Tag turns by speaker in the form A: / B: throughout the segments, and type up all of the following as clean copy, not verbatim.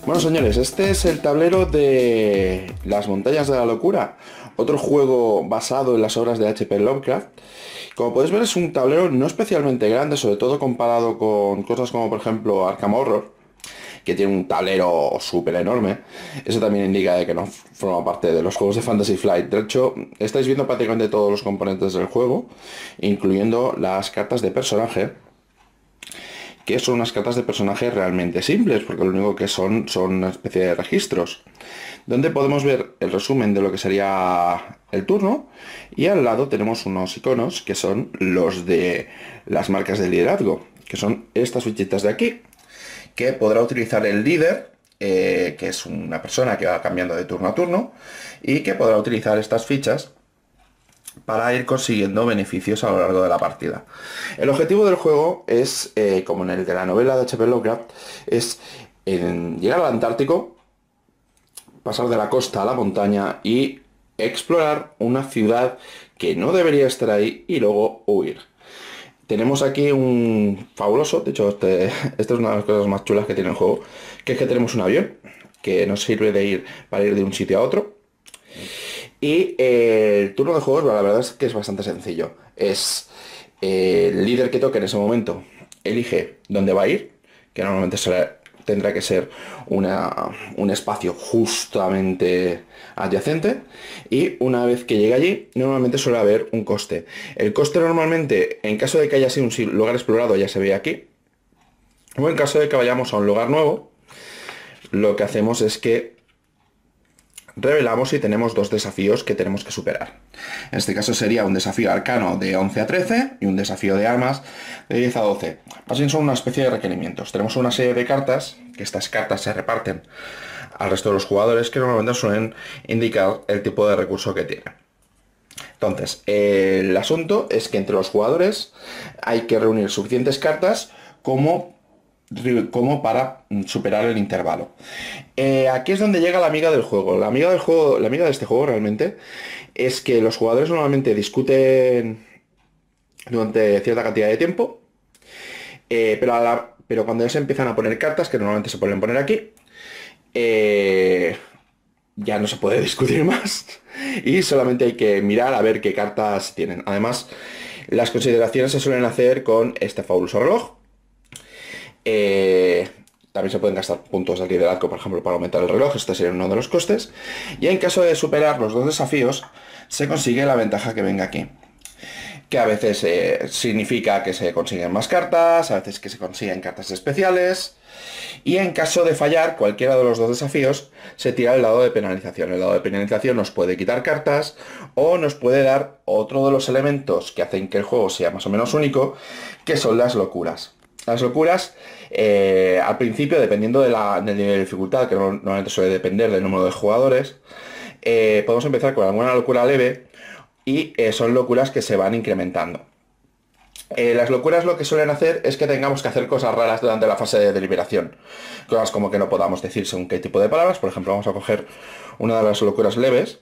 A: Bueno, señores, este es el tablero de Las Montañas de la Locura, otro juego basado en las obras de H.P. Lovecraft. Como podéis ver, es un tablero no especialmente grande, sobre todo comparado con cosas como por ejemplo Arkham Horror, que tiene un tablero súper enorme. Eso también indica de que no forma parte de los juegos de Fantasy Flight. De hecho, estáis viendo prácticamente todos los componentes del juego, incluyendo las cartas de personaje, que son unas cartas de personaje realmente simples, porque lo único que son una especie de registros, donde podemos ver el resumen de lo que sería el turno, y al lado tenemos unos iconos que son los de las marcas de liderazgo, que son estas fichitas de aquí, que podrá utilizar el líder, que es una persona que va cambiando de turno a turno, y que podrá utilizar estas fichas para ir consiguiendo beneficios a lo largo de la partida. El objetivo del juego es, como en el de la novela de H.P. Lovecraft, es llegar al Antártico, pasar de la costa a la montaña y explorar una ciudad que no debería estar ahí y luego huir. Tenemos aquí un fabuloso, de hecho esta es una de las cosas más chulas que tiene el juego, que es que tenemos un avión que nos sirve para ir de un sitio a otro. Y el turno de juegos, la verdad es que es bastante sencillo. Es el líder que toque en ese momento elige dónde va a ir, que normalmente tendrá que ser un espacio justamente adyacente, y una vez que llegue allí, normalmente suele haber un coste. El coste normalmente, en caso de que haya sido un lugar explorado, ya se ve aquí, o en caso de que vayamos a un lugar nuevo, lo que hacemos es que revelamos si tenemos dos desafíos que tenemos que superar. En este caso sería un desafío arcano de 11 a 13 y un desafío de armas de 10 a 12. Así son una especie de requerimientos. Tenemos una serie de cartas, que estas cartas se reparten al resto de los jugadores, que normalmente suelen indicar el tipo de recurso que tienen. Entonces, el asunto es que entre los jugadores hay que reunir suficientes cartas como para superar el intervalo. Aquí es donde llega la amiga del juego. La amiga de este juego realmente es que los jugadores normalmente discuten durante cierta cantidad de tiempo, pero cuando ya se empiezan a poner cartas, que normalmente se pueden poner aquí, ya no se puede discutir más y solamente hay que mirar a ver qué cartas tienen. Además, las consideraciones se suelen hacer con este fabuloso reloj. También se pueden gastar puntos de liderazgo, por ejemplo, para aumentar el reloj. Este sería uno de los costes. Y en caso de superar los dos desafíos, se consigue la ventaja que venga aquí, que a veces significa que se consiguen más cartas, a veces que se consiguen cartas especiales. Y en caso de fallar cualquiera de los dos desafíos, se tira el dado de penalización. El dado de penalización nos puede quitar cartas o nos puede dar otro de los elementos que hacen que el juego sea más o menos único, que son las locuras. Las locuras, al principio, dependiendo del nivel de dificultad, que normalmente suele depender del número de jugadores, podemos empezar con alguna locura leve y son locuras que se van incrementando. Las locuras lo que suelen hacer es que tengamos que hacer cosas raras durante la fase de deliberación. Cosas como que no podamos decir según qué tipo de palabras. Por ejemplo, vamos a coger una de las locuras leves.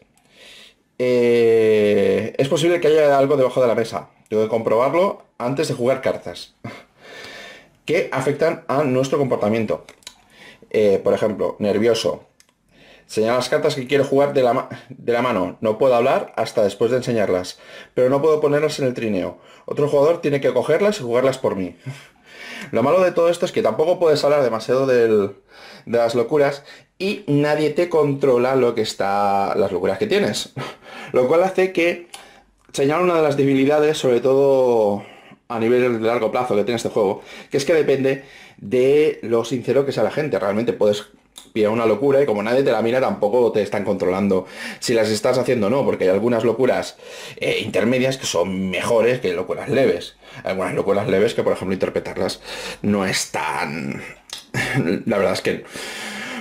A: Es posible que haya algo debajo de la mesa. Tengo que comprobarlo antes de jugar cartas que afectan a nuestro comportamiento. Por ejemplo, nervioso. Señala las cartas que quiero jugar de la mano. No puedo hablar hasta después de enseñarlas, pero no puedo ponerlas en el trineo. Otro jugador tiene que cogerlas y jugarlas por mí. Lo malo de todo esto es que tampoco puedes hablar demasiado de las locuras y nadie te controla las locuras que tienes. Lo cual hace que señala una de las debilidades, sobre todo a nivel de largo plazo que tiene este juego, que es que depende de lo sincero que sea la gente. Realmente puedes pillar una locura y como nadie te la mira tampoco te están controlando si las estás haciendo o no, porque hay algunas locuras intermedias que son mejores que locuras leves. Algunas locuras leves que, por ejemplo, interpretarlas no es tan... La verdad es que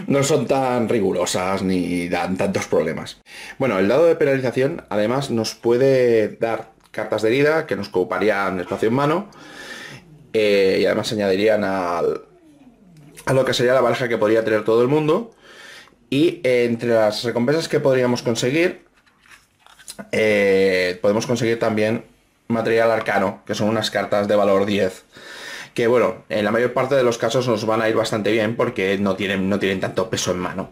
A: no son tan rigurosas ni dan tantos problemas. Bueno, el dado de penalización además nos puede dar cartas de herida que nos ocuparían espacio en mano, y además se añadirían a lo que sería la baraja que podría tener todo el mundo. Y entre las recompensas que podríamos conseguir, podemos conseguir también material arcano, que son unas cartas de valor 10, que bueno, en la mayor parte de los casos nos van a ir bastante bien porque no tienen tanto peso en mano.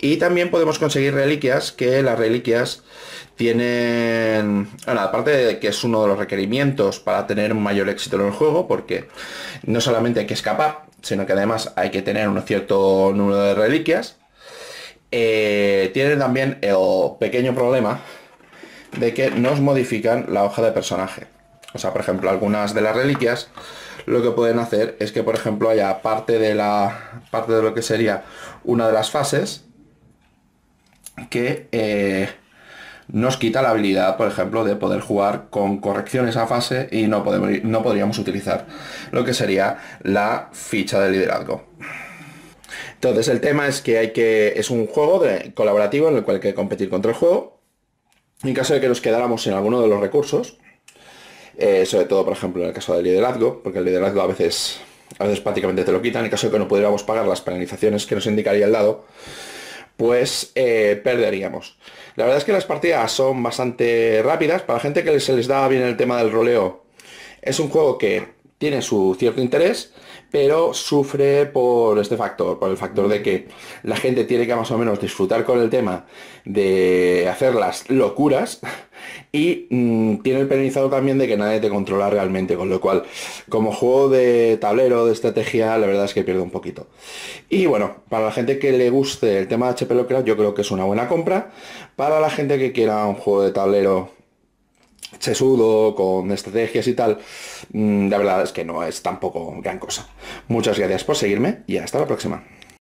A: Y también podemos conseguir reliquias, que las reliquias tienen... Bueno, aparte de que es uno de los requerimientos para tener un mayor éxito en el juego, porque no solamente hay que escapar, sino que además hay que tener un cierto número de reliquias. Tiene también el pequeño problema de que nos modifican la hoja de personaje. O sea, por ejemplo, algunas de las reliquias lo que pueden hacer es que, por ejemplo, haya parte de lo que sería una de las fases que nos quita la habilidad, por ejemplo, de poder jugar con corrección esa fase y no podríamos utilizar lo que sería la ficha de liderazgo. Entonces, el tema es que es un juego colaborativo en el cual hay que competir contra el juego. En caso de que nos quedáramos en alguno de los recursos, sobre todo, por ejemplo, en el caso del liderazgo, porque el liderazgo a veces prácticamente te lo quitan, en caso de que no pudiéramos pagar las penalizaciones que nos indicaría el dado, pues perderíamos. La verdad es que las partidas son bastante rápidas. Para la gente que se les da bien el tema del roleo, es un juego que tiene su cierto interés, pero sufre por este factor, por el factor de que la gente tiene que más o menos disfrutar con el tema de hacer las locuras y tiene el penalizado también de que nadie te controla realmente, con lo cual, como juego de tablero, de estrategia, la verdad es que pierde un poquito. Y bueno, para la gente que le guste el tema de HP Lovecraft, yo creo que es una buena compra. Para la gente que quiera un juego de tablero sesudo, con estrategias y tal, la verdad es que no es tampoco gran cosa. Muchas gracias por seguirme y hasta la próxima.